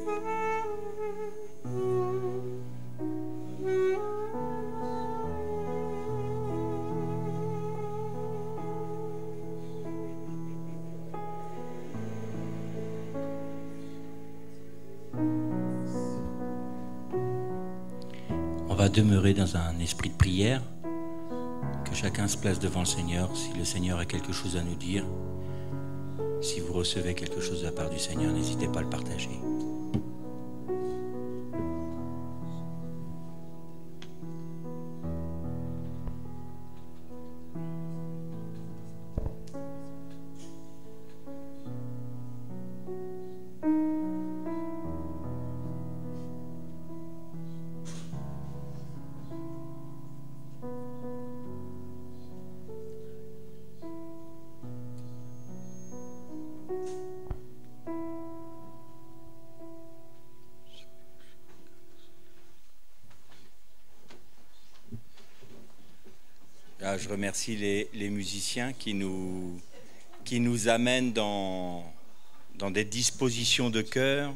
On va demeurer dans un esprit de prière, que chacun se place devant le Seigneur. Si le Seigneur a quelque chose à nous dire, si vous recevez quelque chose de la part du Seigneur, n'hésitez pas à le partager. Là, je remercie les musiciens qui nous amènent dans des dispositions de cœur.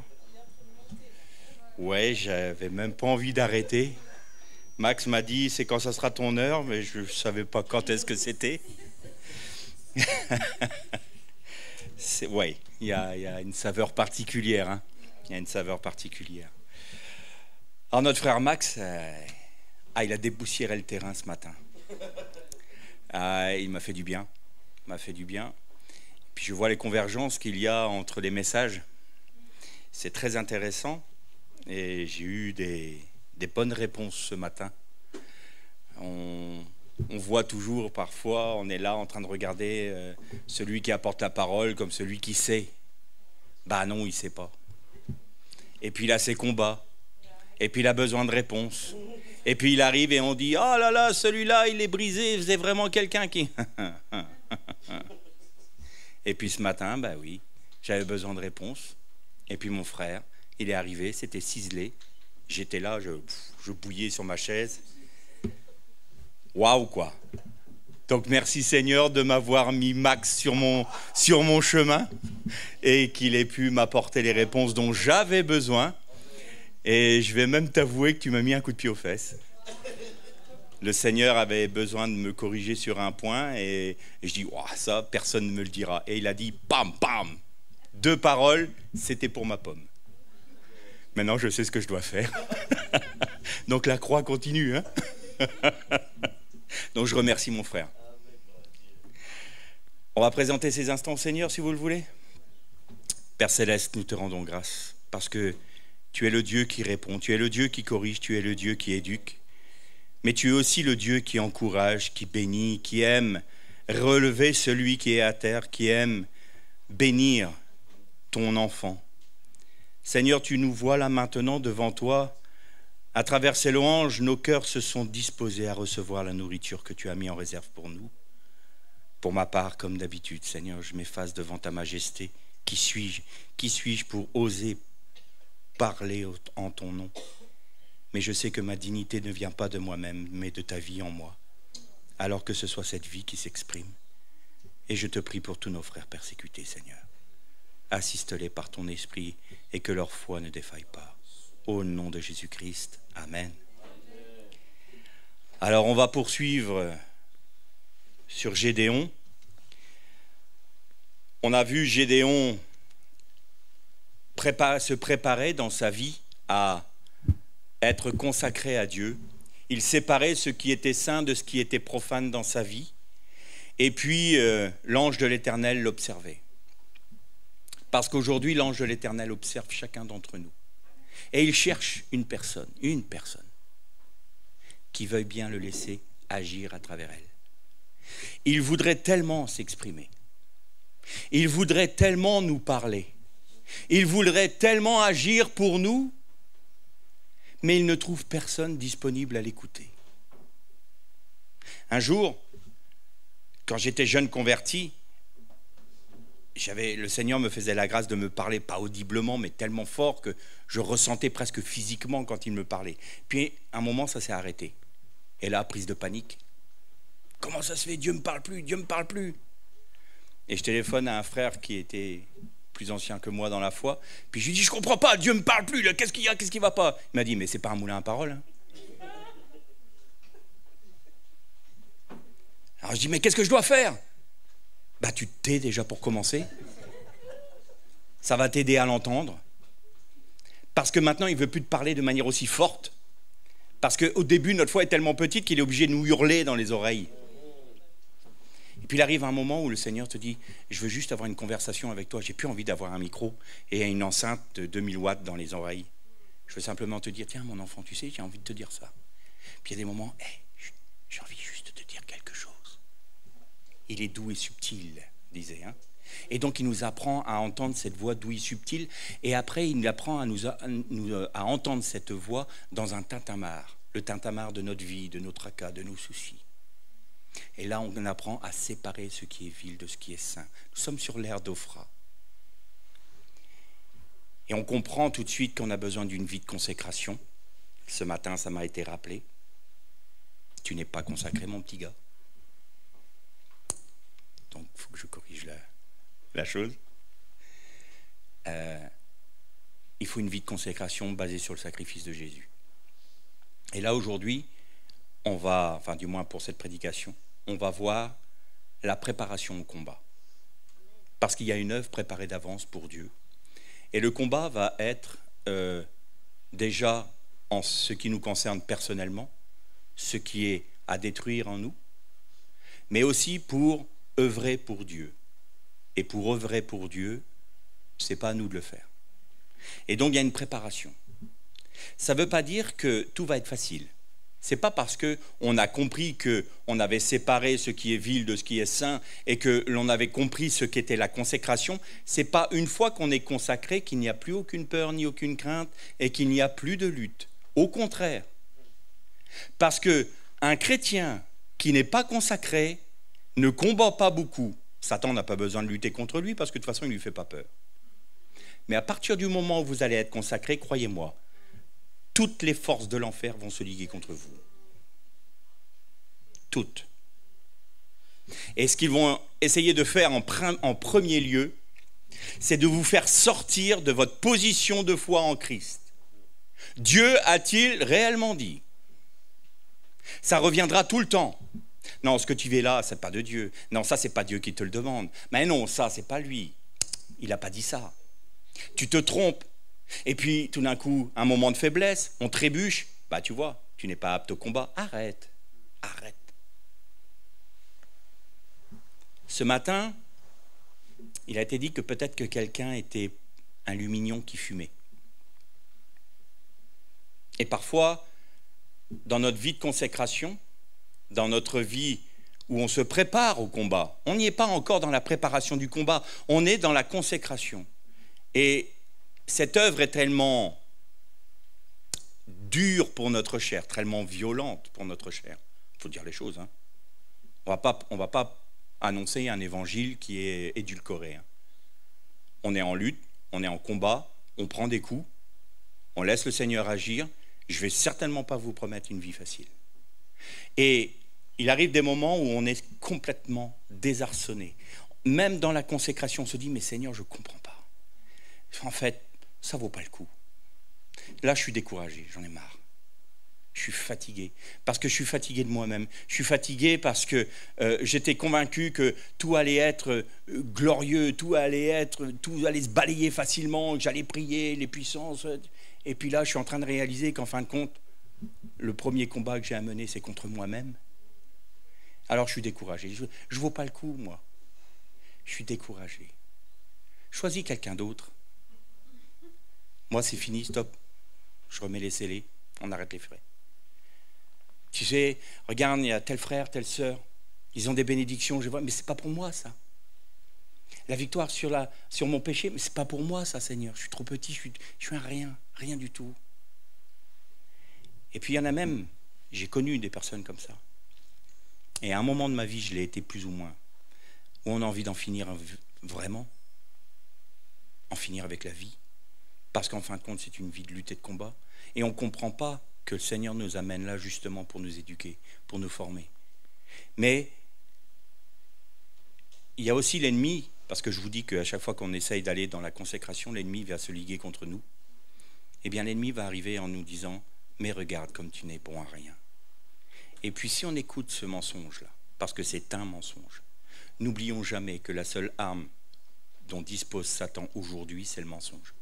Ouais, j'avais même pas envie d'arrêter. Max m'a dit, c'est quand ça sera ton heure, mais je ne savais pas quand est-ce que c'était. Ouais, il y a une saveur particulière. Hein. Il y a une saveur particulière. Alors notre frère Max, il a dépoussiéré le terrain ce matin. Il m'a fait du bien. Puis je vois les convergences qu'il y a entre les messages. C'est très intéressant. Et j'ai eu des bonnes réponses ce matin. On voit toujours, parfois, on est là en train de regarder celui qui apporte la parole comme celui qui sait. Bah non, il ne sait pas. Et puis il a ses combats. Et puis il a besoin de réponses. Et puis il arrive et on dit « Oh là là, celui-là, il est brisé, c'est vraiment quelqu'un qui... » Et puis ce matin, bah oui, j'avais besoin de réponses. Et puis mon frère, il est arrivé, c'était ciselé. J'étais là, je bouillais sur ma chaise. Waouh, quoi. Donc merci Seigneur de m'avoir mis Max sur mon chemin et qu'il ait pu m'apporter les réponses dont j'avais besoin. Et je vais même t'avouer que tu m'as mis un coup de pied aux fesses. Le Seigneur avait besoin de me corriger sur un point et je dis, oh, ça, personne ne me le dira. Et il a dit, bam, bam, 2 paroles, c'était pour ma pomme. Maintenant, je sais ce que je dois faire. Donc la croix continue. Hein. Donc je remercie mon frère. On va présenter ces instants au Seigneur, si vous le voulez. Père Céleste, nous te rendons grâce parce que tu es le Dieu qui répond, tu es le Dieu qui corrige, tu es le Dieu qui éduque. Mais tu es aussi le Dieu qui encourage, qui bénit, qui aime relever celui qui est à terre, qui aime bénir ton enfant. Seigneur, tu nous vois là maintenant devant toi. À travers ces louanges, nos cœurs se sont disposés à recevoir la nourriture que tu as mis en réserve pour nous. Pour ma part, comme d'habitude, Seigneur, je m'efface devant ta majesté. Qui suis-je pour oser parler en ton nom? Mais je sais que ma dignité ne vient pas de moi-même, mais de ta vie en moi. Alors que ce soit cette vie qui s'exprime. Et je te prie pour tous nos frères persécutés, Seigneur. Assiste-les par ton esprit et que leur foi ne défaille pas. Au nom de Jésus-Christ. Amen. Alors on va poursuivre sur Gédéon. On a vu Gédéon se préparer dans sa vie à être consacré à Dieu. Il séparait ce qui était saint de ce qui était profane dans sa vie. Et puis l'ange de l'Éternel l'observait. Parce qu'aujourd'hui, l'ange de l'Éternel observe chacun d'entre nous. Et il cherche une personne qui veuille bien le laisser agir à travers elle. Il voudrait tellement s'exprimer. Il voudrait tellement nous parler. Il voudrait tellement agir pour nous, mais il ne trouve personne disponible à l'écouter. Un jour, quand j'étais jeune converti, le Seigneur me faisait la grâce de me parler, pas audiblement, mais tellement fort que je ressentais presque physiquement quand il me parlait. Puis, à un moment, ça s'est arrêté. Et là, prise de panique. Comment ça se fait? Dieu ne me parle plus, Dieu ne me parle plus. Et je téléphone à un frère qui était plus ancien que moi dans la foi. Puis je lui dis, je comprends pas, Dieu me parle plus, là, qu'est-ce qu'il y a, qu'est-ce qui va pas? Il m'a dit, mais c'est pas un moulin à parole. Hein. Alors je dis, mais qu'est-ce que je dois faire? Bah tu te tais déjà pour commencer. Ça va t'aider à l'entendre. Parce que maintenant, il ne veut plus te parler de manière aussi forte. Parce qu'au début, notre foi est tellement petite qu'il est obligé de nous hurler dans les oreilles. Et puis il arrive un moment où le Seigneur te dit, je veux juste avoir une conversation avec toi, j'ai plus envie d'avoir un micro et une enceinte de 2000 watts dans les oreilles. Je veux simplement te dire, tiens mon enfant, tu sais, j'ai envie de te dire ça. Puis il y a des moments, hey, j'ai envie juste de te dire quelque chose. Il est doux et subtil, disait. Hein. Et donc il nous apprend à entendre cette voix douce et subtile, et après il nous apprend à entendre cette voix dans un tintamarre, le tintamarre de notre vie, de nos tracas, de nos soucis. Et là, on apprend à séparer ce qui est vil de ce qui est saint. Nous sommes sur l'ère d'Ophra. Et on comprend tout de suite qu'on a besoin d'une vie de consécration. Ce matin, ça m'a été rappelé. Tu n'es pas consacré, mon petit gars. Donc, il faut que je corrige la chose. Il faut une vie de consécration basée sur le sacrifice de Jésus. Et là, aujourd'hui, on va, enfin du moins pour cette prédication, on va voir la préparation au combat. Parce qu'il y a une œuvre préparée d'avance pour Dieu. Et le combat va être déjà en ce qui nous concerne personnellement, ce qui est à détruire en nous, mais aussi pour œuvrer pour Dieu. Et pour œuvrer pour Dieu, ce n'est pas à nous de le faire. Et donc il y a une préparation. Ça ne veut pas dire que tout va être facile. Ce n'est pas parce qu'on a compris qu'on avait séparé ce qui est vil de ce qui est saint et que l'on avait compris ce qu'était la consécration. Ce n'est pas une fois qu'on est consacré qu'il n'y a plus aucune peur ni aucune crainte et qu'il n'y a plus de lutte. Au contraire. Parce qu'un chrétien qui n'est pas consacré ne combat pas beaucoup. Satan n'a pas besoin de lutter contre lui parce que de toute façon, il ne lui fait pas peur. Mais à partir du moment où vous allez être consacré, croyez-moi, toutes les forces de l'enfer vont se liguer contre vous. Toutes. Et ce qu'ils vont essayer de faire en premier lieu, c'est de vous faire sortir de votre position de foi en Christ. Dieu a-t-il réellement dit? Ça reviendra tout le temps. Non, ce que tu fais là, c'est pas de Dieu. Non, ça, c'est pas Dieu qui te le demande. Mais non, ça, c'est pas lui. Il n'a pas dit ça. Tu te trompes. Et puis, tout d'un coup, un moment de faiblesse, on trébuche. Bah, tu vois, tu n'es pas apte au combat. Arrête. Arrête. Ce matin, il a été dit que peut-être que quelqu'un était un lumignon qui fumait. Et parfois, dans notre vie de consécration, dans notre vie où on se prépare au combat, on n'y est pas encore dans la préparation du combat, on est dans la consécration. Et cette œuvre est tellement dure pour notre chair, tellement violente pour notre chair. Il faut dire les choses. Hein. On va pas annoncer un évangile qui est édulcoré. Hein. On est en lutte, on est en combat, on prend des coups, on laisse le Seigneur agir. Je ne vais certainement pas vous promettre une vie facile. Et il arrive des moments où on est complètement désarçonné. Même dans la consécration, on se dit, mais Seigneur, je ne comprends pas. En fait, ça ne vaut pas le coup. Là, je suis découragé, j'en ai marre. Je suis fatigué, parce que je suis fatigué de moi-même. Je suis fatigué parce que j'étais convaincu que tout allait être glorieux, tout allait se balayer facilement, que j'allais prier, les puissances. Et puis là, je suis en train de réaliser qu'en fin de compte, le premier combat que j'ai à mener, c'est contre moi-même. Alors je suis découragé. Je ne vaux pas le coup, moi. Je suis découragé. Choisis quelqu'un d'autre. Moi, c'est fini, stop. Je remets les scellés, on arrête les frais. Tu sais, regarde, il y a tel frère, telle sœur, ils ont des bénédictions, je vois, mais c'est pas pour moi, ça. La victoire sur mon péché, mais c'est pas pour moi, ça, Seigneur. Je suis trop petit, je suis un rien du tout. Et puis, il y en a même, j'ai connu des personnes comme ça. Et à un moment de ma vie, je l'ai été plus ou moins, où on a envie d'en finir vraiment, en finir avec la vie. Parce qu'en fin de compte, c'est une vie de lutte et de combat. Et on ne comprend pas que le Seigneur nous amène là justement pour nous éduquer, pour nous former. Mais il y a aussi l'ennemi parce que je vous dis qu'à chaque fois qu'on essaye d'aller dans la consécration, l'ennemi va se liguer contre nous. Eh bien, l'ennemi va arriver en nous disant « Mais regarde comme tu n'es bon à rien ». Et puis si on écoute ce mensonge-là, parce que c'est un mensonge, n'oublions jamais que la seule arme dont dispose Satan aujourd'hui, c'est le mensonge.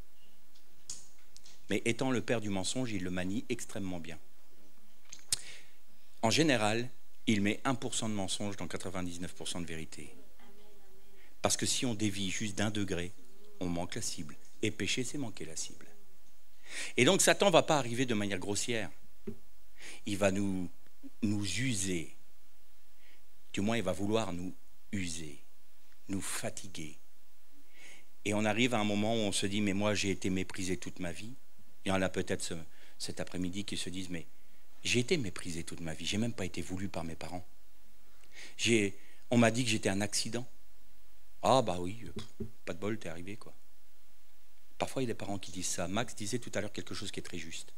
Mais étant le père du mensonge, il le manie extrêmement bien. En général, il met 1% de mensonge dans 99% de vérité. Parce que si on dévie juste d'1 degré, on manque la cible. Et pécher, c'est manquer la cible. Et donc Satan ne va pas arriver de manière grossière. Il va nous user. Du moins, il va vouloir nous user, nous fatiguer. Et on arrive à un moment où on se dit, mais moi j'ai été méprisé toute ma vie. Il y en a peut-être cet après-midi qui se disent, mais j'ai été méprisé toute ma vie, j'ai même pas été voulu par mes parents. On m'a dit que j'étais un accident. Ah bah oui, pas de bol, t'es arrivé quoi. Parfois il y a des parents qui disent ça. Max disait tout à l'heure quelque chose qui est très juste.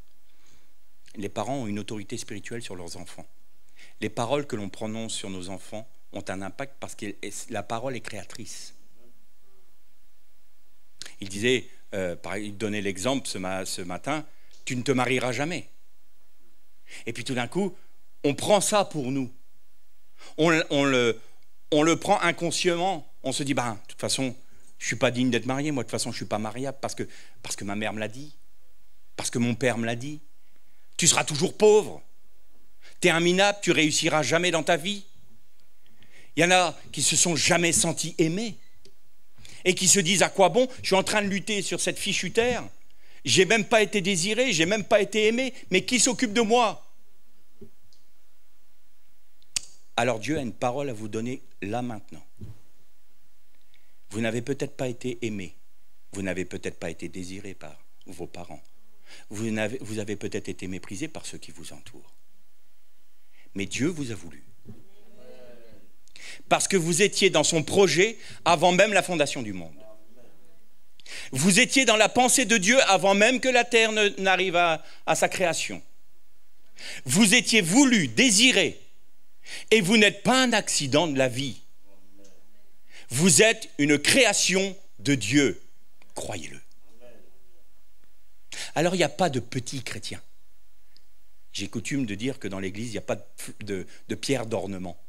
Les parents ont une autorité spirituelle sur leurs enfants. Les paroles que l'on prononce sur nos enfants ont un impact parce que la parole est créatrice. Il disait, il donnait l'exemple ce matin, tu ne te marieras jamais. Et puis tout d'un coup, on prend ça pour nous. On le prend inconsciemment. On se dit, de toute façon, je ne suis pas digne d'être marié. Moi, de toute façon, je ne suis pas mariable parce que ma mère me l'a dit. Parce que mon père me l'a dit. Tu seras toujours pauvre. Tu es un minable, tu ne réussiras jamais dans ta vie. Il y en a qui se sont jamais sentis aimés et qui se disent à quoi bon, je suis en train de lutter sur cette fichue terre, j'ai même pas été désiré, j'ai même pas été aimé, mais qui s'occupe de moi? Alors Dieu a une parole à vous donner là maintenant. Vous n'avez peut-être pas été aimé, vous n'avez peut-être pas été désiré par vos parents, vous avez peut-être été méprisé par ceux qui vous entourent. Mais Dieu vous a voulu. Parce que vous étiez dans son projet avant même la fondation du monde. Vous étiez dans la pensée de Dieu avant même que la terre n'arrive à sa création. Vous étiez voulu, désiré, et vous n'êtes pas un accident de la vie. Vous êtes une création de Dieu, croyez-le. Alors il n'y a pas de petits chrétiens. J'ai coutume de dire que dans l'église, il n'y a pas de pierre d'ornement.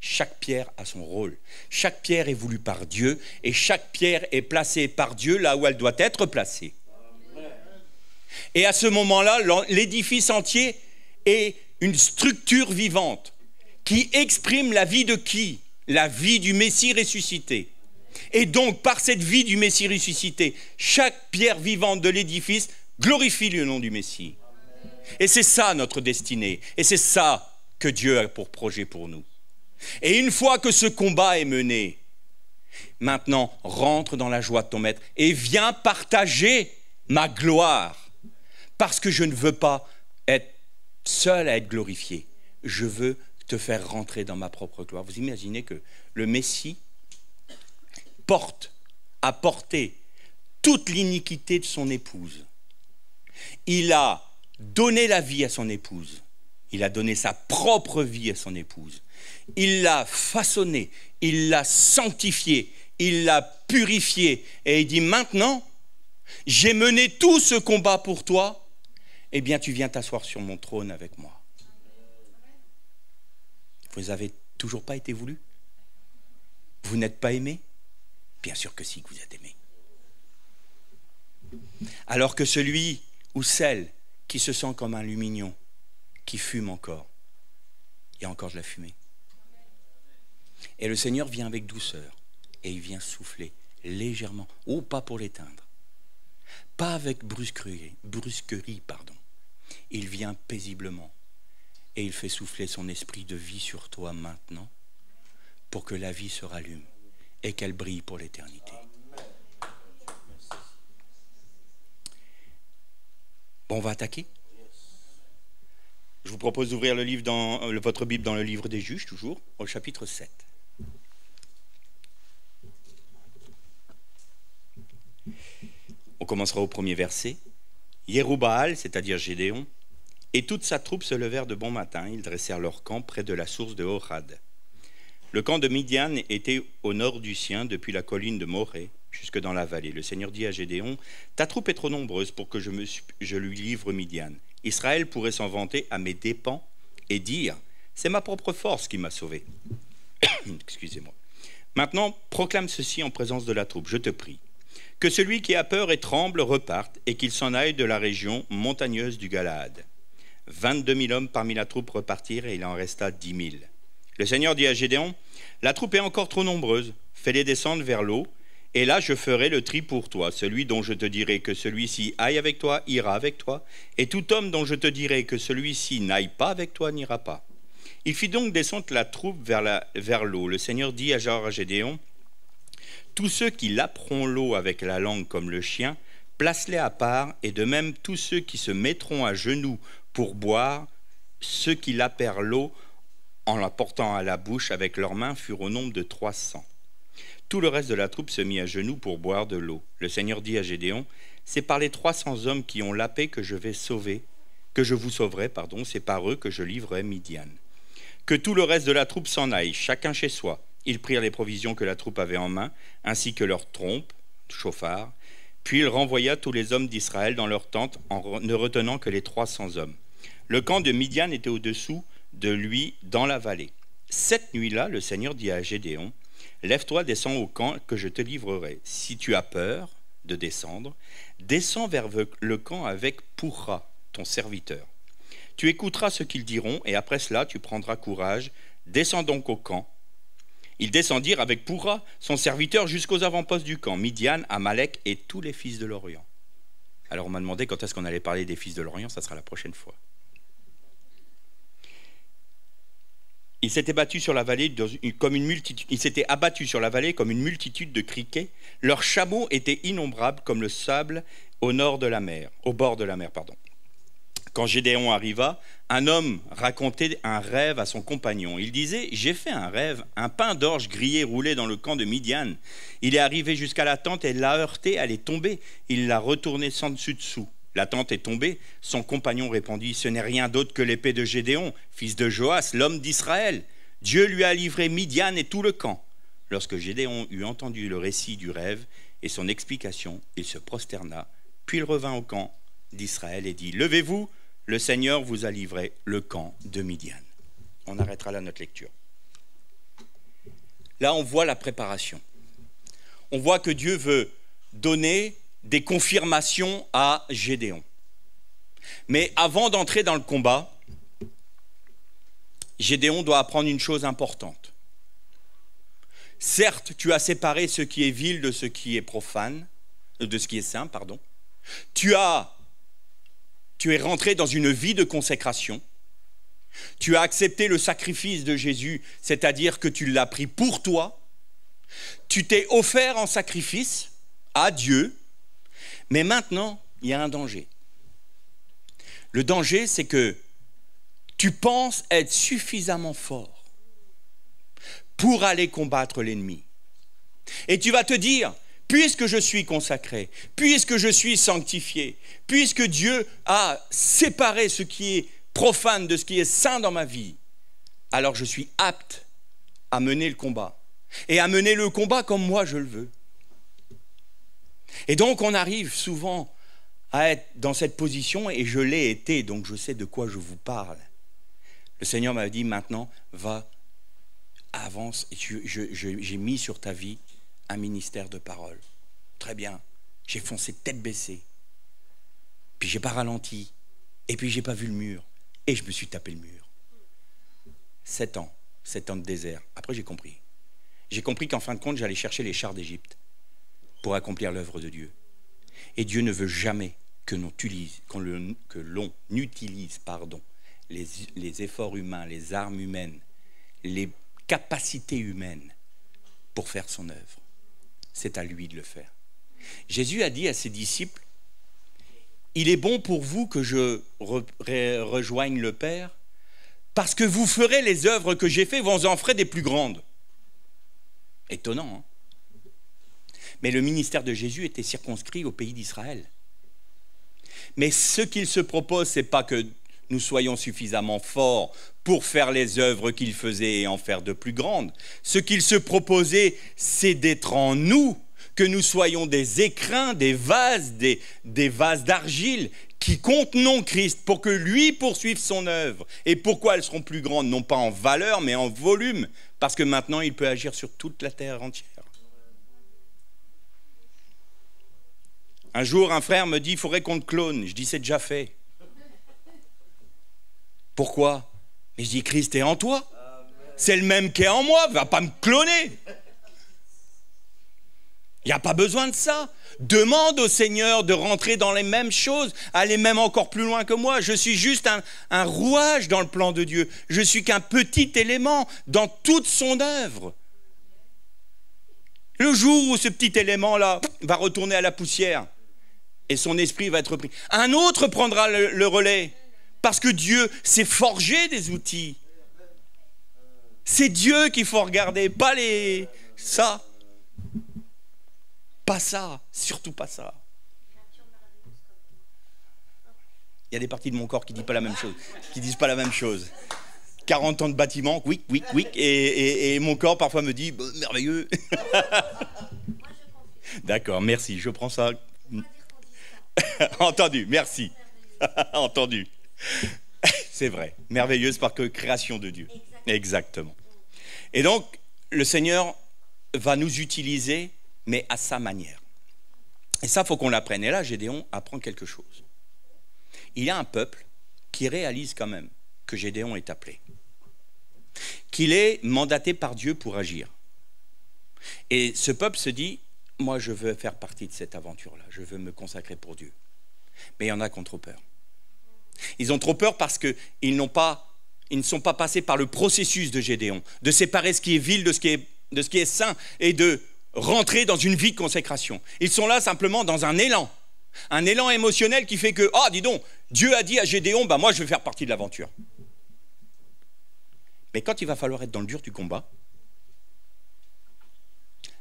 Chaque pierre a son rôle. Chaque pierre est voulue par Dieu et chaque pierre est placée par Dieu là où elle doit être placée. Et à ce moment-là, l'édifice entier est une structure vivante qui exprime la vie de qui? La vie du Messie ressuscité. Et donc, par cette vie du Messie ressuscité, chaque pierre vivante de l'édifice glorifie le nom du Messie. Et c'est ça notre destinée. Et c'est ça que Dieu a pour projet pour nous. Et une fois que ce combat est mené, maintenant rentre dans la joie de ton maître et viens partager ma gloire. Parce que je ne veux pas être seul à être glorifié. Je veux te faire rentrer dans ma propre gloire. Vous imaginez que le Messie a porté toute l'iniquité de son épouse. Il a donné la vie à son épouse. Il a donné sa propre vie à son épouse. Il l'a façonné, il l'a sanctifié, il l'a purifié. Et il dit maintenant, j'ai mené tout ce combat pour toi, eh bien tu viens t'asseoir sur mon trône avec moi. Vous n'avez toujours pas été voulu? Vous n'êtes pas aimé? Bien sûr que si, que vous êtes aimé. Alors que celui ou celle qui se sent comme un lumignon, qui fume encore, il y a encore de la fumée. Et le Seigneur vient avec douceur et il vient souffler légèrement, pas pour l'éteindre, pas avec brusquerie, il vient paisiblement et il fait souffler son esprit de vie sur toi maintenant pour que la vie se rallume et qu'elle brille pour l'éternité. Bon, on va attaquer. Je vous propose d'ouvrir votre Bible dans le livre des Juges, toujours, au chapitre 7. On commencera au premier verset. Jérubaal, c'est-à-dire Gédéon, et toute sa troupe se levèrent de bon matin. Ils dressèrent leur camp près de la source de Horad. Le camp de Midian était au nord du sien, depuis la colline de Morée jusque dans la vallée. Le Seigneur dit à Gédéon, « Ta troupe est trop nombreuse pour que je lui livre Midian. Israël pourrait s'en vanter à mes dépens et dire, « C'est ma propre force qui m'a sauvé. » Excusez-moi. Maintenant, proclame ceci en présence de la troupe, je te prie. Que celui qui a peur et tremble reparte et qu'il s'en aille de la région montagneuse du Galaad. 22 000 hommes parmi la troupe repartirent et il en resta 10 000. Le Seigneur dit à Gédéon, « La troupe est encore trop nombreuse, fais-les descendre vers l'eau, et là je ferai le tri pour toi. Celui dont je te dirai que celui-ci aille avec toi, ira avec toi, et tout homme dont je te dirai que celui-ci n'aille pas avec toi, n'ira pas. » Il fit donc descendre la troupe vers l'eau. Le Seigneur dit à Gédéon, « Tous ceux qui laperont l'eau avec la langue comme le chien, place-les à part, et de même tous ceux qui se mettront à genoux pour boire, ceux qui lapèrent l'eau en la portant à la bouche avec leurs mains furent au nombre de 300. Tout le reste de la troupe se mit à genoux pour boire de l'eau. Le Seigneur dit à Gédéon, « C'est par les 300 hommes qui ont lapé que je vous sauverai, c'est par eux que je livrerai Midian. Que tout le reste de la troupe s'en aille, chacun chez soi. » Ils prirent les provisions que la troupe avait en main, ainsi que leurs trompes, chauffards. Puis il renvoya tous les hommes d'Israël dans leurs tentes, en ne retenant que les 300 hommes. Le camp de Midian était au-dessous de lui dans la vallée. Cette nuit-là, le Seigneur dit à Gédéon, « Lève-toi, descends au camp que je te livrerai. Si tu as peur de descendre, descends vers le camp avec Pourra, ton serviteur. Tu écouteras ce qu'ils diront, et après cela, tu prendras courage. Descends donc au camp. » Ils descendirent avec Pourra, son serviteur, jusqu'aux avant-postes du camp, Midian, Amalek et tous les fils de l'Orient. Alors on m'a demandé quand est-ce qu'on allait parler des fils de l'Orient, ça sera la prochaine fois. Ils s'étaient abattus sur la vallée comme une multitude de criquets. Leurs chameaux étaient innombrables comme le sable au bord de la mer. Quand Gédéon arriva, un homme racontait un rêve à son compagnon. Il disait, « J'ai fait un rêve, un pain d'orge grillé roulait dans le camp de Midian. Il est arrivé jusqu'à la tente, elle l'a heurté, elle est tombée. Il l'a retournée sans dessus-dessous. La tente est tombée. » Son compagnon répondit, « Ce n'est rien d'autre que l'épée de Gédéon, fils de Joas, l'homme d'Israël. Dieu lui a livré Midian et tout le camp. » Lorsque Gédéon eut entendu le récit du rêve et son explication, il se prosterna, puis il revint au camp d'Israël et dit, « Levez-vous, le Seigneur vous a livré le camp de Midian. » On arrêtera là notre lecture. Là, on voit la préparation. On voit que Dieu veut donner des confirmations à Gédéon. Mais avant d'entrer dans le combat, Gédéon doit apprendre une chose importante. Certes, tu as séparé ce qui est vil de ce qui est profane, de ce qui est saint, pardon. Tu es rentré dans une vie de consécration. Tu as accepté le sacrifice de Jésus, c'est-à-dire que tu l'as pris pour toi. Tu t'es offert en sacrifice à Dieu. Mais maintenant, il y a un danger. Le danger, c'est que tu penses être suffisamment fort pour aller combattre l'ennemi. Et tu vas te dire, puisque je suis consacré, puisque je suis sanctifié, puisque Dieu a séparé ce qui est profane de ce qui est saint dans ma vie, alors je suis apte à mener le combat. Et à mener le combat comme moi je le veux. Et donc on arrive souvent à être dans cette position, et je l'ai été, donc je sais de quoi je vous parle. Le Seigneur m'a dit, maintenant, va, avance, et j'ai mis sur ta vie un ministère de parole. Très bien, j'ai foncé tête baissée, puis j'ai pas ralenti, et puis j'ai pas vu le mur, et je me suis tapé le mur. 7 ans de désert. Après j'ai compris. J'ai compris qu'en fin de compte, j'allais chercher les chars d'Égypte pour accomplir l'œuvre de Dieu. Et Dieu ne veut jamais que l'on utilise les efforts humains, les armes humaines, les capacités humaines pour faire son œuvre. C'est à lui de le faire. Jésus a dit à ses disciples, « Il est bon pour vous que je rejoigne le Père, parce que vous ferez les œuvres que j'ai faites, vous en ferez des plus grandes. » Étonnant, hein? Mais le ministère de Jésus était circonscrit au pays d'Israël. Mais ce qu'il se propose, ce n'est pas que nous soyons suffisamment forts pour faire les œuvres qu'il faisait et en faire de plus grandes. Ce qu'il se proposait, c'est d'être en nous, que nous soyons des écrins, des vases d'argile qui contenons Christ pour que lui poursuive son œuvre. Et pourquoi elles seront plus grandes? Non pas en valeur, mais en volume, parce que maintenant il peut agir sur toute la terre entière. Un jour, un frère me dit, il faudrait qu'on te clone. Je dis, c'est déjà fait. Pourquoi? Et je dis, Christ est en toi. C'est le même qui est en moi, va pas me cloner. Il n'y a pas besoin de ça. Demande au Seigneur de rentrer dans les mêmes choses, aller même encore plus loin que moi. Je suis juste un rouage dans le plan de Dieu. Je suis qu'un petit élément dans toute son œuvre. Le jour où ce petit élément-là va retourner à la poussière et son esprit va être pris, un autre prendra le relais. Parce que Dieu s'est forgé des outils. C'est Dieu qu'il faut regarder, pas ça. Pas ça, surtout pas ça. Il y a des parties de mon corps qui disent pas la même chose, qui disent pas la même chose. 40 ans de bâtiment, oui, et mon corps parfois me dit, merveilleux. D'accord, merci, je prends ça. Entendu, merci. Entendu. C'est vrai, merveilleuse parce que création de Dieu. Exactement. Et donc, le Seigneur va nous utiliser, mais à sa manière. Et ça, il faut qu'on l'apprenne. Et là, Gédéon apprend quelque chose. Il y a un peuple qui réalise quand même que Gédéon est appelé, qu'il est mandaté par Dieu pour agir. Et ce peuple se dit, moi, je veux faire partie de cette aventure-là, je veux me consacrer pour Dieu. Mais il y en a qui ont trop peur. Ils ont trop peur parce qu'ils ne sont pas passés par le processus de Gédéon, de séparer ce qui est vil de ce qui est saint et de rentrer dans une vie de consécration. Ils sont là simplement dans un élan émotionnel qui fait que, dis donc, Dieu a dit à Gédéon, moi je vais faire partie de l'aventure. Mais quand il va falloir être dans le dur du combat,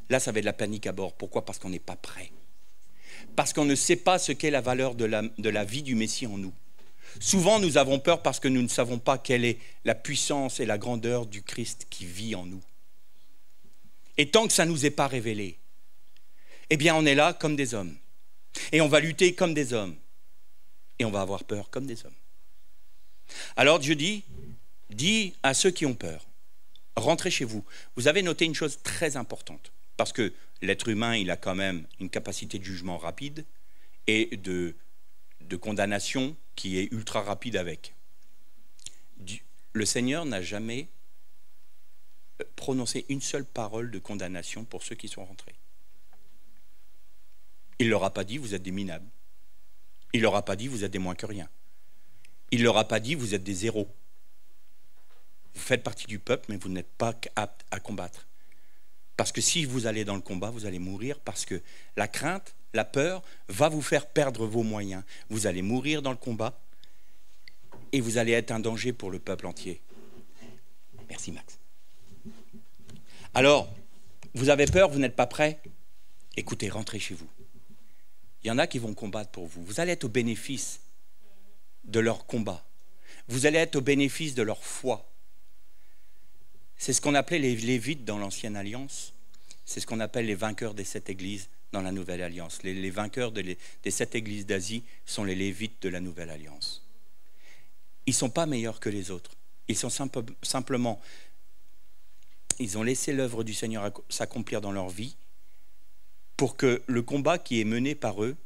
là ça va être de la panique à bord. Pourquoi? Parce qu'on n'est pas prêt. Parce qu'on ne sait pas ce qu'est la valeur de la vie du Messie en nous. Souvent, nous avons peur parce que nous ne savons pas quelle est la puissance et la grandeur du Christ qui vit en nous. Et tant que ça ne nous est pas révélé, eh bien, on est là comme des hommes. Et on va lutter comme des hommes. Et on va avoir peur comme des hommes. Alors Dieu dit à ceux qui ont peur, rentrez chez vous. Vous avez noté une chose très importante, parce que l'être humain, il a quand même une capacité de jugement rapide et de condamnation qui est ultra rapide avec. Le Seigneur n'a jamais prononcé une seule parole de condamnation pour ceux qui sont rentrés. Il ne leur a pas dit vous êtes des minables. Il ne leur a pas dit vous êtes des moins que rien. Il ne leur a pas dit vous êtes des zéros. Vous faites partie du peuple, mais vous n'êtes pas aptes à combattre. Parce que si vous allez dans le combat, vous allez mourir parce que la crainte, la peur va vous faire perdre vos moyens. Vous allez mourir dans le combat et vous allez être un danger pour le peuple entier. Merci Max. Alors, vous avez peur, vous n'êtes pas prêt? Écoutez, rentrez chez vous. Il y en a qui vont combattre pour vous. Vous allez être au bénéfice de leur combat. Vous allez être au bénéfice de leur foi. C'est ce qu'on appelait les Lévites dans l'Ancienne Alliance. C'est ce qu'on appelle les vainqueurs des 7 églises dans la Nouvelle Alliance. Les vainqueurs des 7 églises d'Asie sont les Lévites de la Nouvelle Alliance. Ils ne sont pas meilleurs que les autres. Ils sont simplement... Ils ont laissé l'œuvre du Seigneur s'accomplir dans leur vie pour que le combat qui est mené par eux,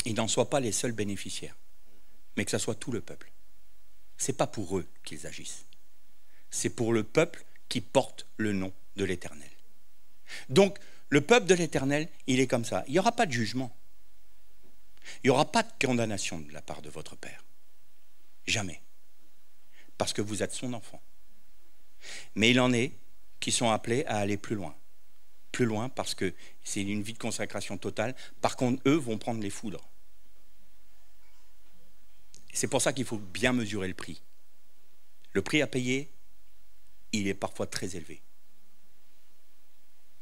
ils n'en soient pas les seuls bénéficiaires, mais que ce soit tout le peuple. Ce n'est pas pour eux qu'ils agissent. C'est pour le peuple qui porte le nom de l'Éternel. Donc, le peuple de l'Éternel, il est comme ça. Il n'y aura pas de jugement. Il n'y aura pas de condamnation de la part de votre Père. Jamais. Parce que vous êtes son enfant. Mais il en est qui sont appelés à aller plus loin. Plus loin parce que c'est une vie de consécration totale. Par contre, eux vont prendre les foudres. C'est pour ça qu'il faut bien mesurer le prix. Le prix à payer, il est parfois très élevé.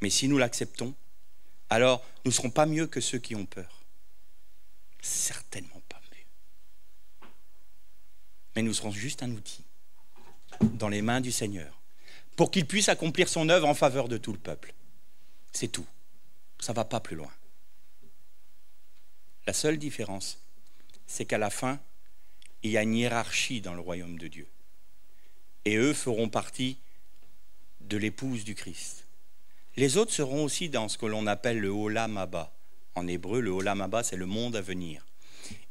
Mais si nous l'acceptons, alors nous ne serons pas mieux que ceux qui ont peur. Certainement pas mieux. mais nous serons juste un outil dans les mains du Seigneur pour qu'il puisse accomplir son œuvre en faveur de tout le peuple. C'est tout. Ça ne va pas plus loin. La seule différence, c'est qu'à la fin, il y a une hiérarchie dans le royaume de Dieu. Et eux feront partie de l'épouse du Christ. Les autres seront aussi dans ce que l'on appelle le Olam Haba. En hébreu, le Olam Haba, c'est le monde à venir.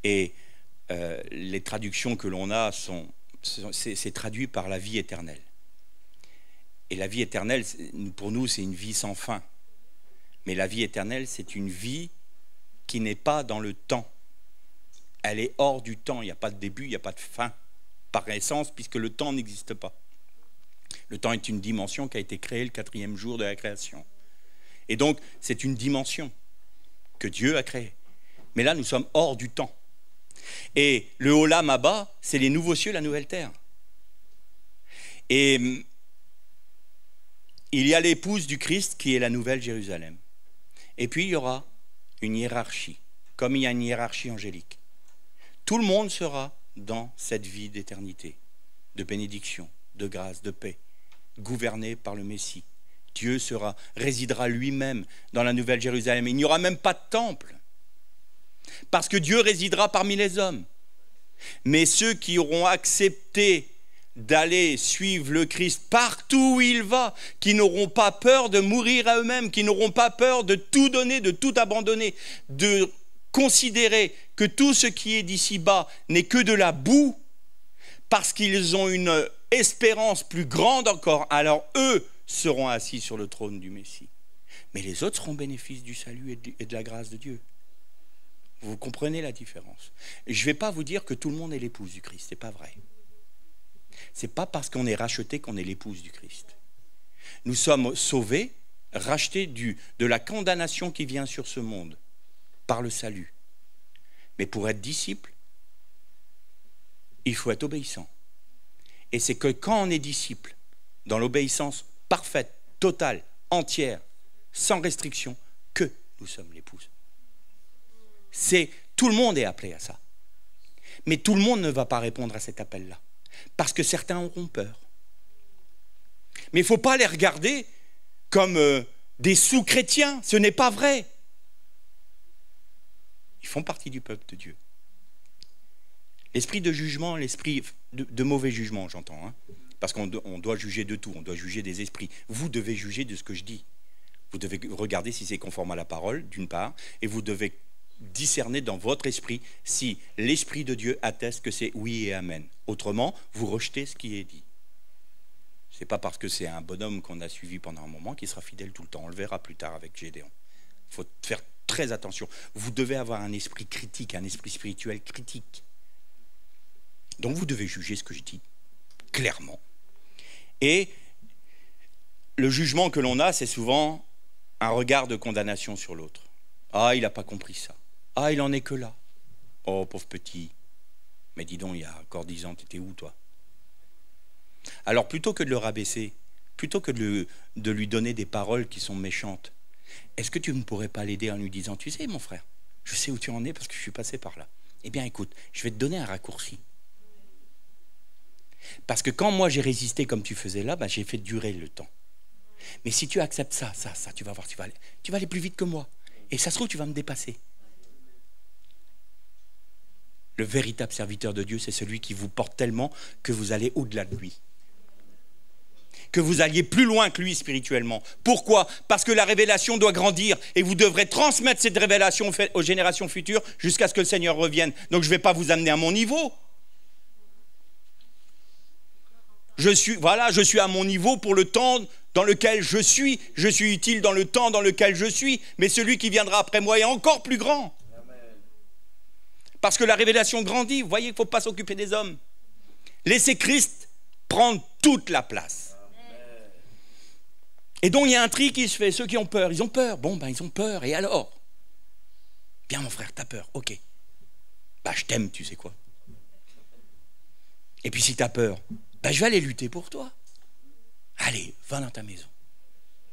Et les traductions que l'on a, c'est traduit par la vie éternelle. Et la vie éternelle, pour nous, c'est une vie sans fin. Mais la vie éternelle, c'est une vie qui n'est pas dans le temps. Elle est hors du temps. Il n'y a pas de début, il n'y a pas de fin, par essence, puisque le temps n'existe pas. Le temps est une dimension qui a été créée le 4e jour de la création. Et donc, c'est une dimension que Dieu a créée. Mais là, nous sommes hors du temps. Et le Olam Haba, c'est les nouveaux cieux, la nouvelle terre. Et il y a l'épouse du Christ qui est la nouvelle Jérusalem. Et puis, il y aura une hiérarchie, comme il y a une hiérarchie angélique. Tout le monde sera dans cette vie d'éternité, de bénédiction, de grâce, de paix, gouverné par le Messie. Dieu résidera lui-même dans la nouvelle Jérusalem. Il n'y aura même pas de temple, parce que Dieu résidera parmi les hommes. Mais ceux qui auront accepté d'aller suivre le Christ partout où il va, qui n'auront pas peur de mourir à eux-mêmes, qui n'auront pas peur de tout donner, de tout abandonner, de considérer que tout ce qui est d'ici-bas n'est que de la boue, parce qu'ils ont une espérance plus grande encore, alors eux seront assis sur le trône du Messie. Mais les autres seront bénéfices du salut et de la grâce de Dieu. Vous comprenez la différence? Je ne vais pas vous dire que tout le monde est l'épouse du Christ, ce n'est pas vrai. Ce n'est pas parce qu'on est racheté qu'on est l'épouse du Christ. Nous sommes sauvés, rachetés de la condamnation qui vient sur ce monde par le salut. Mais pour être disciple, il faut être obéissant. Et c'est que quand on est disciple, dans l'obéissance parfaite, totale, entière, sans restriction, que nous sommes l'épouse. Tout le monde est appelé à ça. Mais tout le monde ne va pas répondre à cet appel-là. Parce que certains auront peur. Mais il ne faut pas les regarder comme des sous-chrétiens. Ce n'est pas vrai. Ils font partie du peuple de Dieu. L'esprit de jugement, l'esprit de mauvais jugement, j'entends. Parce qu'on doit juger de tout, on doit juger des esprits. Vous devez juger de ce que je dis. Vous devez regarder si c'est conforme à la parole, d'une part, et vous devez discerner dans votre esprit si l'Esprit de Dieu atteste que c'est oui et amen. Autrement, vous rejetez ce qui est dit. Ce n'est pas parce que c'est un bonhomme qu'on a suivi pendant un moment qu'il sera fidèle tout le temps. On le verra plus tard avec Gédéon. Il faut faire très attention. Vous devez avoir un esprit critique, un esprit spirituel critique. Donc vous devez juger ce que je dis, clairement. Et le jugement que l'on a, c'est souvent un regard de condamnation sur l'autre. Ah, il n'a pas compris ça. Ah, il en est que là. Oh, pauvre petit. Mais dis donc, il y a encore 10 ans, t'étais où, toi? Alors, plutôt que de le rabaisser, plutôt que de lui donner des paroles qui sont méchantes, est-ce que tu ne pourrais pas l'aider en lui disant, tu sais, mon frère, je sais où tu en es parce que je suis passé par là. Eh bien, écoute, je vais te donner un raccourci. Parce que quand moi j'ai résisté comme tu faisais là, j'ai fait durer le temps. Mais si tu acceptes ça, tu vas voir, tu vas aller plus vite que moi. Et ça se trouve, tu vas me dépasser. Le véritable serviteur de Dieu, c'est celui qui vous porte tellement que vous allez au-delà de lui. Que vous alliez plus loin que lui spirituellement. Pourquoi? Parce que la révélation doit grandir et vous devrez transmettre cette révélation aux générations futures jusqu'à ce que le Seigneur revienne. Donc je ne vais pas vous amener à mon niveau. Je suis à mon niveau pour le temps dans lequel je suis utile dans le temps dans lequel je suis, mais celui qui viendra après moi est encore plus grand. Parce que la révélation grandit, vous voyez qu'il ne faut pas s'occuper des hommes. Laissez Christ prendre toute la place. Et donc il y a un tri qui se fait, ceux qui ont peur, ils ont peur, ils ont peur, et alors? Bien mon frère, t'as peur, ok. Je t'aime, tu sais quoi. Et puis si t'as peur, je vais aller lutter pour toi. Allez, va dans ta maison.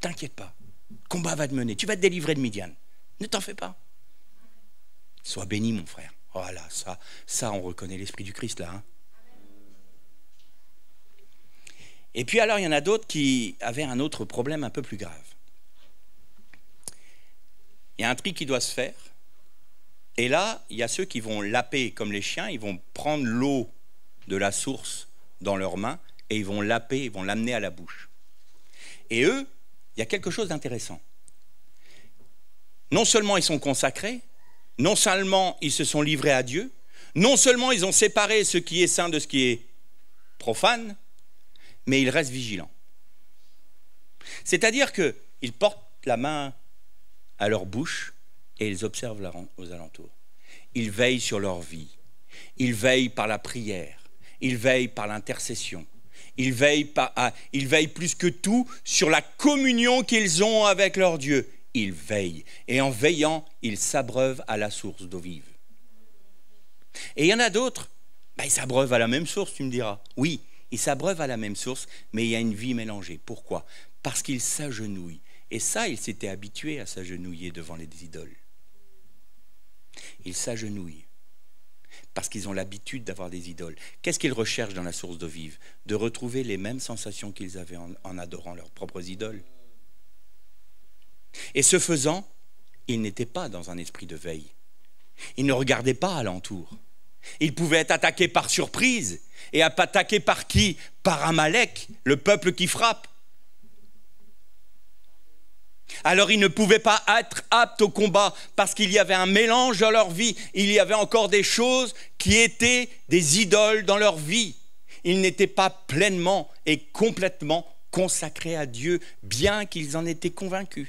T'inquiète pas. Le combat va te mener. Tu vas te délivrer de Midian. Ne t'en fais pas. Sois béni, mon frère. Voilà, ça on reconnaît l'esprit du Christ là. Et puis alors, il y en a d'autres qui avaient un autre problème un peu plus grave. Il y a un tri qui doit se faire. Et là, il y a ceux qui vont laper comme les chiens, ils vont prendre l'eau de la source dans leurs mains et ils vont laper, ils vont l'amener à la bouche. Et eux, il y a quelque chose d'intéressant. Non seulement ils sont consacrés, non seulement ils se sont livrés à Dieu, non seulement ils ont séparé ce qui est saint de ce qui est profane, mais ils restent vigilants. C'est-à-dire qu'ils portent la main à leur bouche et ils observent aux alentours. Ils veillent sur leur vie. Ils veillent par la prière. Ils veillent par l'intercession. Ils veillent plus que tout sur la communion qu'ils ont avec leur Dieu. Ils veillent. Et en veillant, ils s'abreuvent à la source d'eau vive. Et il y en a d'autres, ils s'abreuvent à la même source, tu me diras. Oui, ils s'abreuvent à la même source, mais il y a une vie mélangée. Pourquoi ? Parce qu'ils s'agenouillent. Et ça, ils s'étaient habitués à s'agenouiller devant les idoles. Ils s'agenouillent parce qu'ils ont l'habitude d'avoir des idoles. Qu'est-ce qu'ils recherchent dans la source d'eau vive ? De retrouver les mêmes sensations qu'ils avaient en adorant leurs propres idoles. Et ce faisant, ils n'étaient pas dans un esprit de veille. Ils ne regardaient pas alentour. Ils pouvaient être attaqués par surprise. Et attaqués par qui ? Par Amalek, le peuple qui frappe. Alors ils ne pouvaient pas être aptes au combat parce qu'il y avait un mélange dans leur vie. Il y avait encore des choses qui étaient des idoles dans leur vie. Ils n'étaient pas pleinement et complètement consacrés à Dieu, bien qu'ils en étaient convaincus.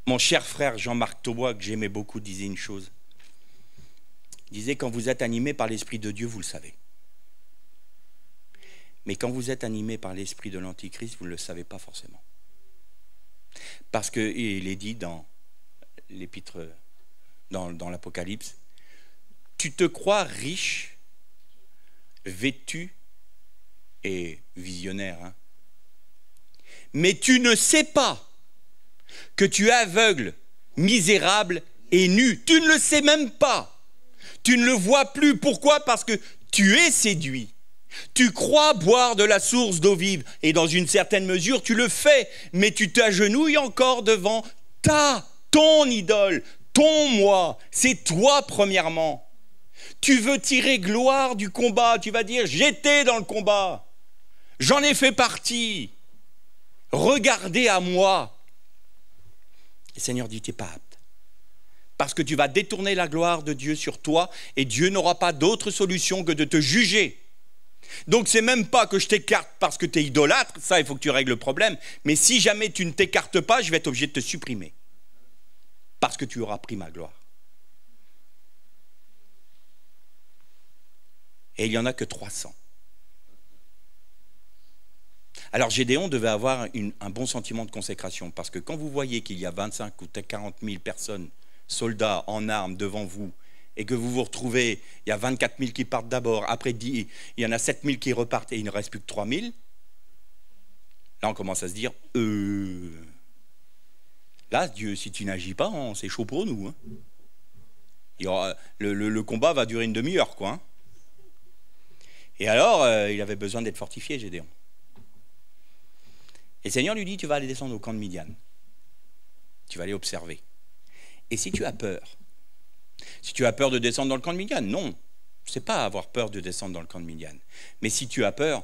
Mon cher frère Jean-Marc Taubois, que j'aimais beaucoup, disait une chose. Il disait, quand vous êtes animé par l'Esprit de Dieu, vous le savez. Mais quand vous êtes animé par l'esprit de l'Antichrist, vous ne le savez pas forcément. Parce qu'il est dit dans l'épître, dans l'Apocalypse, tu te crois riche, vêtu et visionnaire, mais tu ne sais pas que tu es aveugle, misérable et nu. Tu ne le sais même pas. Tu ne le vois plus. Pourquoi ? Parce que tu es séduit. Tu crois boire de la source d'eau vive et dans une certaine mesure tu le fais, mais tu t'agenouilles encore devant ton idole, ton moi. C'est toi premièrement. Tu veux tirer gloire du combat, tu vas dire j'étais dans le combat, j'en ai fait partie, regardez à moi. Le Seigneur dit tu n'es pas apte. Parce que tu vas détourner la gloire de Dieu sur toi et Dieu n'aura pas d'autre solution que de te juger. Donc c'est même pas que je t'écarte parce que tu es idolâtre, ça il faut que tu règles le problème, mais si jamais tu ne t'écartes pas, je vais être obligé de te supprimer. Parce que tu auras pris ma gloire. Et il n'y en a que 300. Alors Gédéon devait avoir un bon sentiment de consécration, parce que quand vous voyez qu'il y a 25 ou 40 000 personnes, soldats en armes devant vous, et que vous vous retrouvez, il y a 24 000 qui partent d'abord, après il y en a 7 000 qui repartent et il ne reste plus que 3 000, là on commence à se dire, là Dieu, si tu n'agis pas, c'est chaud pour nous. Il y aura, le combat va durer une demi-heure, quoi. Et alors, il avait besoin d'être fortifié, Gédéon. Et le Seigneur lui dit, tu vas aller descendre au camp de Midian. Tu vas aller observer. Et si tu as peur de descendre dans le camp de Midian, non. C'est pas avoir peur de descendre dans le camp de Midian. Mais si tu as peur,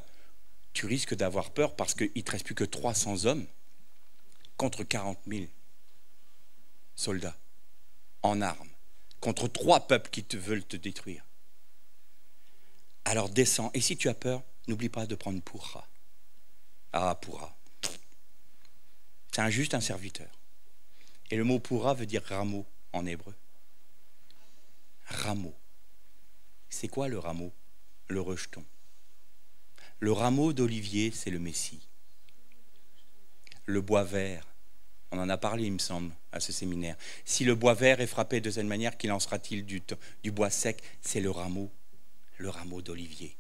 tu risques d'avoir peur parce qu'il ne te reste plus que 300 hommes contre 40 000 soldats en armes, contre 3 peuples qui veulent te détruire. Alors descends. Et si tu as peur, n'oublie pas de prendre Pourra. Ah, Pourra. C'est juste un serviteur. Et le mot Pourra veut dire rameau en hébreu. Rameau. C'est quoi le rameau ? Le rejeton. Le rameau d'olivier, c'est le Messie. Le bois vert, on en a parlé, il me semble, à ce séminaire. Si le bois vert est frappé de cette manière, qu'il en sera-t-il du bois sec ? C'est le rameau d'olivier.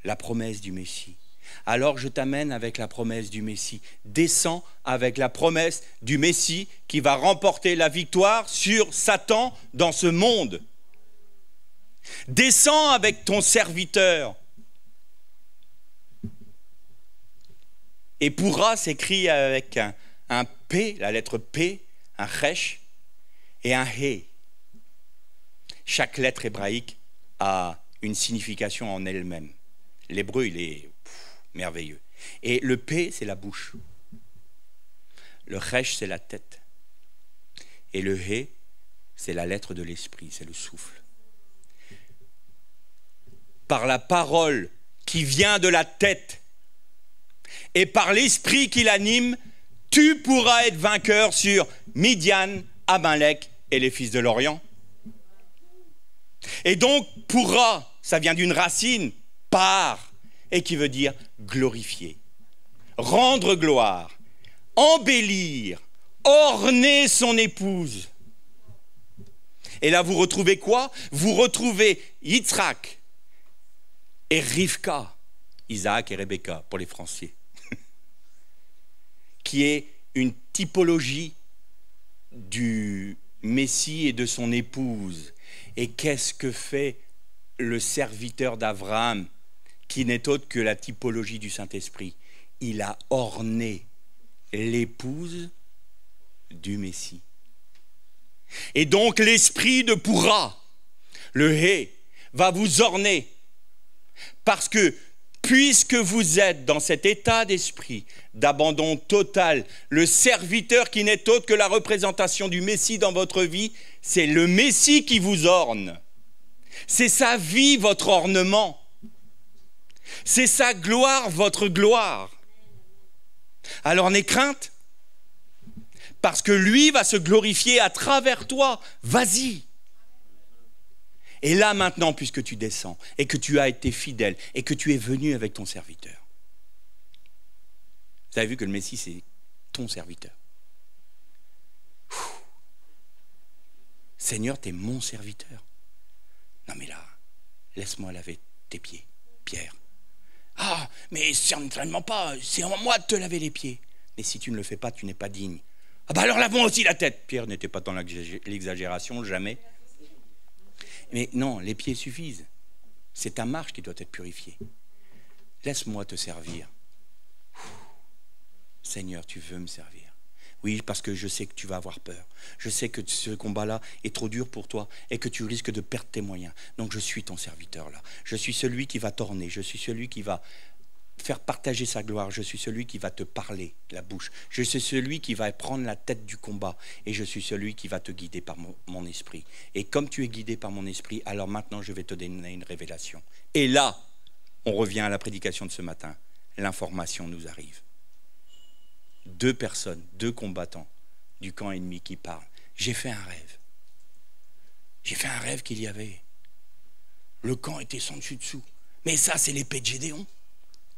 La promesse du Messie. Alors je t'amène avec la promesse du Messie. Descends avec la promesse du Messie qui va remporter la victoire sur Satan dans ce monde. Descends avec ton serviteur. Et pourra s'écrit avec un P, la lettre P, un resh et un he. Chaque lettre hébraïque a une signification en elle-même. L'hébreu, il est merveilleux. Et le P, c'est la bouche. Le resh, c'est la tête. Et le he, c'est la lettre de l'esprit, c'est le souffle. Par la parole qui vient de la tête et par l'esprit qui l'anime, tu pourras être vainqueur sur Midian, Amalek et les fils de l'Orient. Et donc, pourra, ça vient d'une racine, par, et qui veut dire glorifier, rendre gloire, embellir, orner son épouse. Et là, vous retrouvez quoi? Vous retrouvez Yitzhak et Rivka, Isaac et Rebecca pour les Français, qui est une typologie du Messie et de son épouse. Et qu'est-ce que fait le serviteur d'Abraham, qui n'est autre que la typologie du Saint-Esprit? Il a orné l'épouse du Messie. Et donc l'esprit de pourra, le hé, va vous orner. Parce que puisque vous êtes dans cet état d'esprit d'abandon total, le serviteur qui n'est autre que la représentation du Messie dans votre vie, c'est le Messie qui vous orne. C'est sa vie, votre ornement. C'est sa gloire, votre gloire. Alors n'aie crainte, parce que lui va se glorifier à travers toi. Vas-y. Et là maintenant, puisque tu descends et que tu as été fidèle et que tu es venu avec ton serviteur. Vous avez vu que le Messie, c'est ton serviteur. Seigneur, tu es mon serviteur. Non mais là, laisse-moi laver tes pieds, Pierre. Ah, mais certainement pas, c'est en moi de te laver les pieds. Mais si tu ne le fais pas, tu n'es pas digne. Ah bah alors lave-moi aussi la tête. Pierre n'était pas dans l'exagération, jamais. Mais non, les pieds suffisent. C'est ta marche qui doit être purifiée. Laisse-moi te servir. Seigneur, tu veux me servir. Oui, parce que je sais que tu vas avoir peur. Je sais que ce combat-là est trop dur pour toi et que tu risques de perdre tes moyens. Donc je suis ton serviteur là. Je suis celui qui va t'orner. Je suis celui qui va faire partager sa gloire. Je suis celui qui va te parler la bouche. Je suis celui qui va prendre la tête du combat. Et je suis celui qui va te guider par mon esprit. Et comme tu es guidé par mon esprit, alors maintenant je vais te donner une révélation. Et là, on revient à la prédication de ce matin. L'information nous arrive. 2 personnes, 2 combattants du camp ennemi qui parlent. J'ai fait un rêve. J'ai fait un rêve qu'il y avait. Le camp était sans dessus-dessous. Mais ça, c'est l'épée de Gédéon.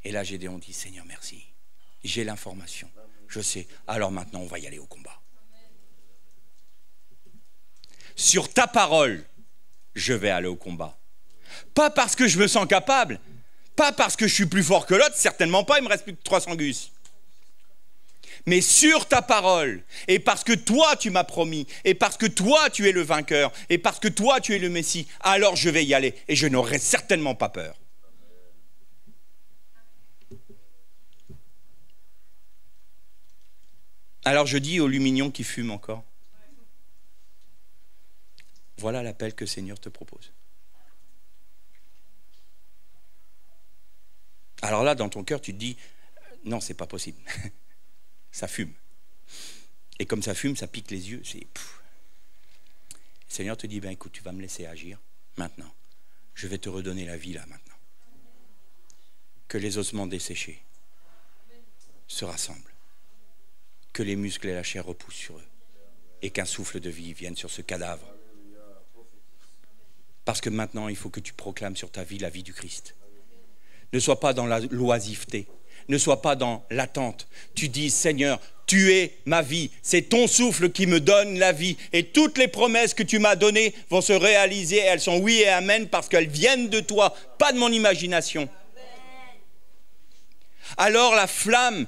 Et là, Gédéon dit, Seigneur, merci. J'ai l'information. Je sais. Alors maintenant, on va y aller au combat. Sur ta parole, je vais aller au combat. Pas parce que je me sens capable. Pas parce que je suis plus fort que l'autre. Certainement pas, il me reste plus que 300 gus. Mais sur ta parole, et parce que toi tu m'as promis, et parce que toi tu es le vainqueur, et parce que toi tu es le Messie, alors je vais y aller, et je n'aurai certainement pas peur. Alors je dis aux lumignons qui fument encore, voilà l'appel que le Seigneur te propose. Alors là, dans ton cœur, tu te dis, non, c'est pas possible. Ça fume. Et comme ça fume, ça pique les yeux. Le Seigneur te dit, ben écoute, tu vas me laisser agir maintenant. Je vais te redonner la vie là maintenant. Que les ossements desséchés se rassemblent. Que les muscles et la chair repoussent sur eux. Et qu'un souffle de vie vienne sur ce cadavre. Parce que maintenant, il faut que tu proclames sur ta vie la vie du Christ. Ne sois pas dans la l'oisiveté. Ne sois pas dans l'attente. Tu dis, Seigneur, tu es ma vie. C'est ton souffle qui me donne la vie. Et toutes les promesses que tu m'as données vont se réaliser. Elles sont oui et amen parce qu'elles viennent de toi, pas de mon imagination. Alors la flamme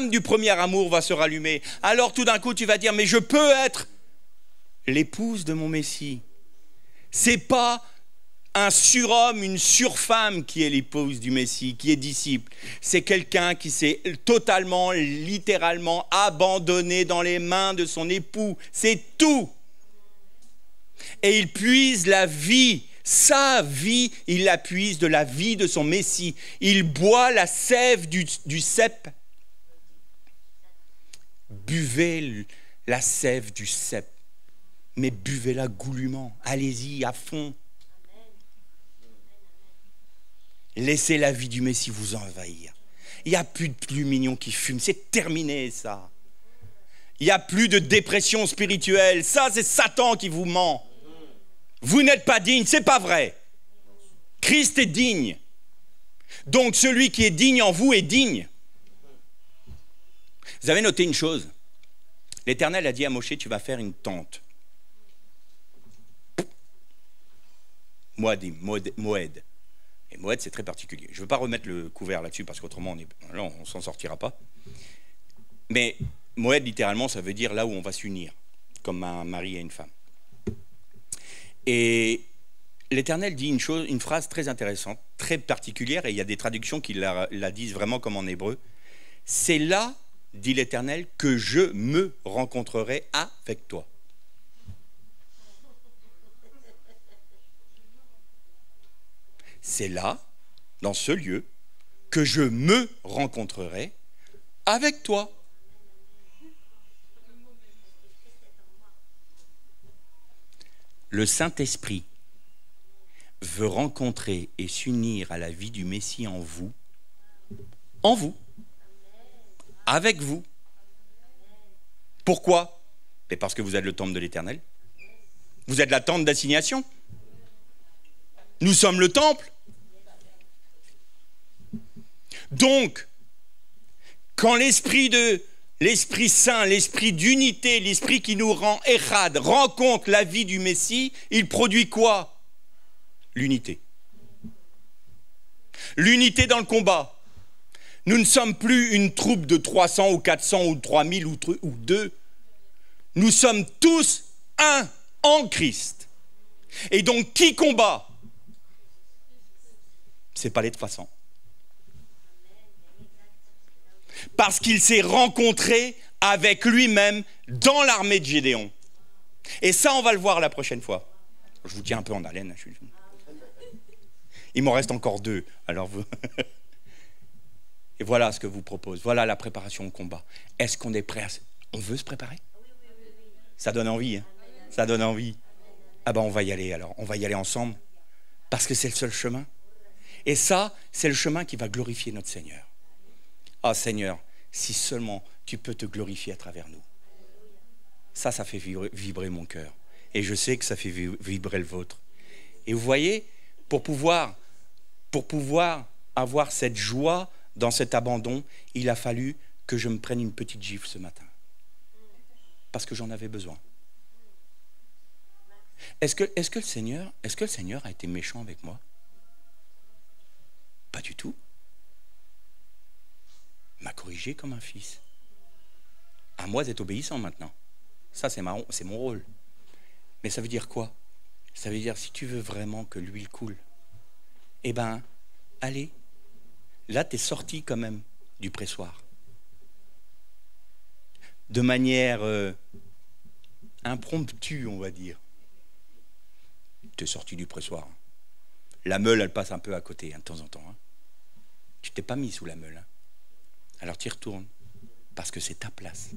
du premier amour va se rallumer. Alors tout d'un coup, tu vas dire, mais je peux être l'épouse de mon Messie. C'est pas un surhomme, une surfemme qui est l'épouse du Messie, qui est disciple. C'est quelqu'un qui s'est totalement, littéralement abandonné dans les mains de son époux. C'est tout. Et il puise la vie, sa vie, il la puise de la vie de son Messie. Il boit la sève du cep. Buvez la sève du cep, mais buvez-la goulûment. Allez-y à fond. Laissez la vie du Messie vous envahir. Il n'y a plus de plus mignon qui fume. C'est terminé, ça. Il n'y a plus de dépression spirituelle. Ça, c'est Satan qui vous ment. Vous n'êtes pas digne, c'est pas vrai. Christ est digne. Donc, celui qui est digne en vous est digne. Vous avez noté une chose. L'Éternel a dit à Moïse, tu vas faire une tente. Moed. Et Moed, c'est très particulier. Je ne veux pas remettre le couvert là-dessus parce qu'autrement, on ne s'en sortira pas. Mais Moed, littéralement, ça veut dire là où on va s'unir, comme un mari et une femme. Et l'Éternel dit une phrase très intéressante, très particulière, et il y a des traductions qui la disent vraiment comme en hébreu. C'est là, dit l'Éternel, que je me rencontrerai avec toi. C'est là, dans ce lieu, que je me rencontrerai avec toi. Le Saint-Esprit veut rencontrer et s'unir à la vie du Messie en vous, avec vous. Pourquoi? Parce que vous êtes le temple de l'Éternel. Vous êtes la tente d'assignation. Nous sommes le temple. Donc, quand l'Esprit Saint, l'Esprit d'unité, l'Esprit qui nous rend Echad, rencontre la vie du Messie, il produit quoi? L'unité. L'unité dans le combat. Nous ne sommes plus une troupe de 300 ou 400 ou 3000 ou 2. Nous sommes tous un en Christ. Et donc, qui combat? C'est pas les 300. Parce qu'il s'est rencontré avec lui-même dans l'armée de Gédéon. Et ça, on va le voir la prochaine fois. Je vous tiens un peu en haleine. Il m'en reste encore 2. Alors vous... Et voilà ce que je vous propose. Voilà la préparation au combat. Est-ce qu'on est prêt On veut se préparer? Ça donne envie. Hein? Ça donne envie. Ah ben on va y aller alors. On va y aller ensemble. Parce que c'est le seul chemin. Et ça, c'est le chemin qui va glorifier notre Seigneur. Ah Seigneur, si seulement tu peux te glorifier à travers nous. Ça fait vibrer mon cœur. Et je sais que ça fait vibrer le vôtre. Et vous voyez, pour pouvoir avoir cette joie dans cet abandon, il a fallu que je me prenne une petite gifle ce matin. Parce que j'en avais besoin. Est-ce que le Seigneur a été méchant avec moi? Pas du tout. Il m'a corrigé comme un fils. À moi d'être obéissant maintenant. Ça, c'est mon rôle. Mais ça veut dire quoi? Ça veut dire, si tu veux vraiment que l'huile coule, eh ben, allez. Là, tu es sorti quand même du pressoir. De manière impromptue, on va dire. Tu es sorti du pressoir. La meule, elle passe un peu à côté, hein, de temps en temps. Hein. Tu t'es pas mis sous la meule. Hein. Alors tu y retournes, parce que c'est ta place.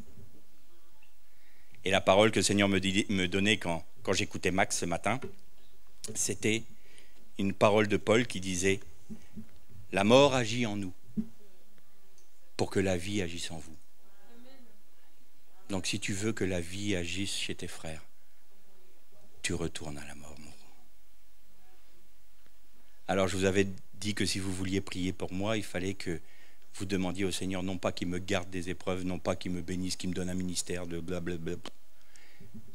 Et la parole que le Seigneur me donnait quand j'écoutais Max ce matin, c'était une parole de Paul qui disait « La mort agit en nous pour que la vie agisse en vous. » Donc si tu veux que la vie agisse chez tes frères, tu retournes à la mort. Alors je vous avais dit que si vous vouliez prier pour moi, il fallait que vous demandiez au Seigneur, non pas qu'il me garde des épreuves, non pas qu'il me bénisse, qu'il me donne un ministère de blablabla,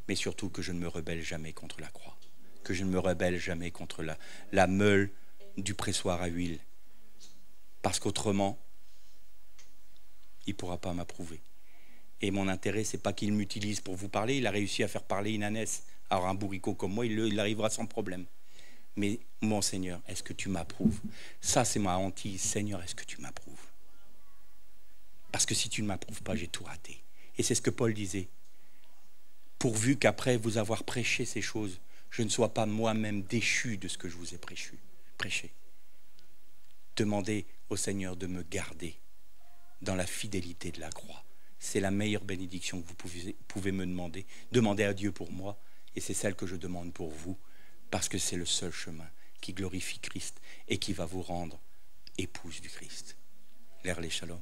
mais surtout que je ne me rebelle jamais contre la croix, que je ne me rebelle jamais contre la meule du pressoir à huile, parce qu'autrement, il ne pourra pas m'approuver. Et mon intérêt, c'est pas qu'il m'utilise pour vous parler, il a réussi à faire parler une ânesse. Alors un bourricot comme moi, il arrivera sans problème. Mais mon Seigneur, est-ce que tu m'approuves? Ça, c'est ma hantise. Seigneur, est-ce que tu m'approuves? Parce que si tu ne m'approuves pas, j'ai tout raté. Et c'est ce que Paul disait. Pourvu qu'après vous avoir prêché ces choses, je ne sois pas moi-même déchu de ce que je vous ai prêché. Demandez au Seigneur de me garder dans la fidélité de la croix. C'est la meilleure bénédiction que vous pouvez me demander. Demandez à Dieu pour moi, et c'est celle que je demande pour vous, parce que c'est le seul chemin qui glorifie Christ et qui va vous rendre épouse du Christ. L'Erlé Shalom.